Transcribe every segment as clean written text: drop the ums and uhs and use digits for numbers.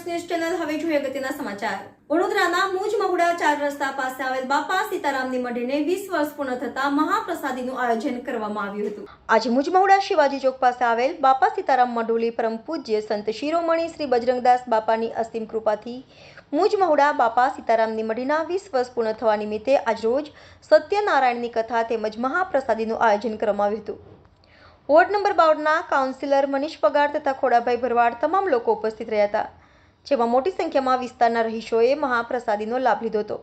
News channel હવે જોઈએ અગત્યના સમાચાર। વડોદરાના મુજ મહુડા 4 રસ્તા પાસે આવેલ બાપા સીતારામની મઢીને 20 વર્ષ પૂર્ણ થતા મહાપ્રસાદીનું આયોજન કરવામાં આવ્યું હતું। આજે મુજ મહુડા શિવાજી ચોક પાસે આવેલ બાપા સીતારામ મઢોલી પરમ પૂજ્ય સંત શિરોમણી શ્રી બજરંગદાસ બાપાની અસીમ કૃપાથી મુજ મહુડા બાપા સીતારામની મઢીના 20 વર્ષ પૂર્ણ થવા નિમિત્તે આજરોજ સત્યનારાયણની કથા તેમજ મહાપ્રસાદીનું આયોજન કરવામાં આવ્યું હતું। वोर्ड नंबर 12 काउंसिलर मनीष पगार तथा खोड़ाभाई भरवाड़ तमाम लोग उपस्थित रह्या था, जेमां मोटी संख्या में विस्तारना रहीशोए महाप्रसादीनो लाभ लीधो हतो।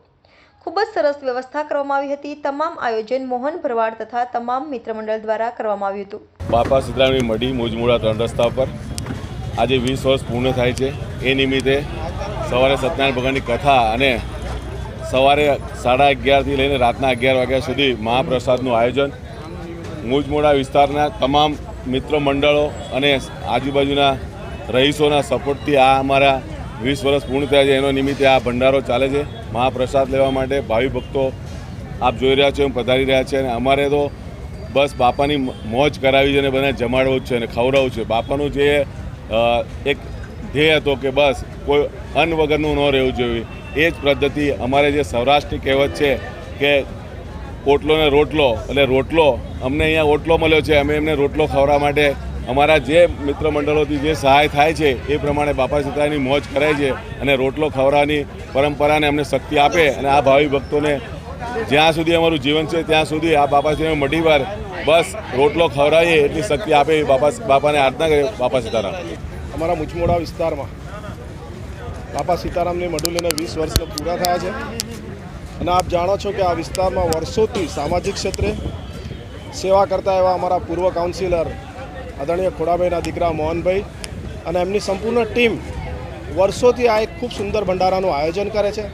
खूब ज सरस व्यवस्था करवामां आवी हती। तमाम आयोजन मोहन भरवाड़ तथा तमाम मित्र मंडल द्वारा करवामां आव्युं हतुं। बापा सीतारामनी मढी मुजमुड़ा 3 रस्ता पर आज 20 वर्ष पूर्ण थाय छे। ए निमित्ते सवारे सत्यनारायण भगवाननी कथा अने सवारे 11:30 थी लईने रातना 11 वाग्या सुधी महाप्रसादनुं आयोजन मुजमुड़ा विस्तारना तमाम मित्र मंडलों और आजूबाजूना रहीशों सपोर्टथी आ अमारा 20 वर्ष पूर्ण थया छे। एनो निमित्ते आ भंडारो चाले छे। महाप्रसाद लेवा माटे भावी भक्तो आप जोई रह्या छो, पधारी रह्या छे। अमारे तो बस बापानी मौज करावी छे, बधाने जमाड़वुं छे ने खवડાવવું છે। बापाનું જે એક ધ્યેય હતો કે બસ કોઈ અન્ન વગરનું ન રહેવું જોઈએ, એ જ પદ્ધતિ અમારે જે સૌરાષ્ટ્રની કહેવત છે કે ઓટલો ને રોટલો, એટલે રોટલો અમને અહીંયા ઓટલો મળ્યો છે, અમે એમને રોટલો ખવડાવવા માટે અમારા જે મિત્ર મંડળોથી જે સહાય થાય છે એ પ્રમાણે બાપા સીતારામની મોજ કરાય છે અને રોટલો ખવડાવવાની પરંપરાને અમને શક્તિ આપે અને આ ભાવિ ભક્તોને જ્યાં સુધી અમારું જીવન છે ત્યાં સુધી આ બાપા સીતારામ મઢીવાર બસ રોટલો ખવડાવીએ એટલી શક્તિ આપે એ બાપાને આરાધના કરે। બાપા સીતારામ। અમારા મુજમોડા વિસ્તારમાં બાપા સીતારામની મઢુલીને 20 વર્ષ પૂરા થયા છે અને આપ જાણો છો કે આ વિસ્તારમાં વર્ષોથી સામાજિક ક્ષેત્રે સેવા કરતા એવા અમારા પૂર્વ કાઉન્સિલર આદરણીય ખોડાભાઈના દીકરા મોહનભાઈ અને એમની સંપૂર્ણ ટીમ વર્ષોથી આ એક ખૂબ સુંદર ભંડારાનું આયોજન કરે છે।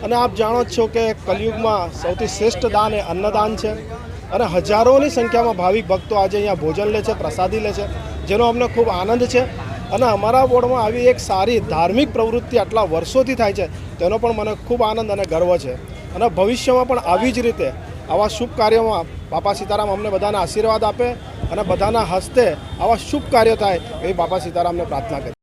અને આપ જાણો જ છો કે કલયુગમાં સૌથી શ્રેષ્ઠ દાન એ અન્નદાન છે અને હજારોની સંખ્યામાં ભાવિક ભક્તો આજે અહીંયા ભોજન લે છે, પ્રસાદી લે છે, જેનો અમને ખૂબ આનંદ છે। અને અમારા વોર્ડમાં આવી એક સારી ધાર્મિક પ્રવૃત્તિ આટલા વર્ષોથી થાય છે તેનો પણ મને ખૂબ આનંદ અને ગર્વ છે અને ભવિષ્યમાં પણ આવી જ રીતે આવા શુભ કાર્યોમાં બાપા સીતારામ અમને બધાને આશીર્વાદ આપે અને બધાના હસ્તે આવા શુભ કાર્યો થાય એ બાપા સીતારામને પ્રાર્થના કરી।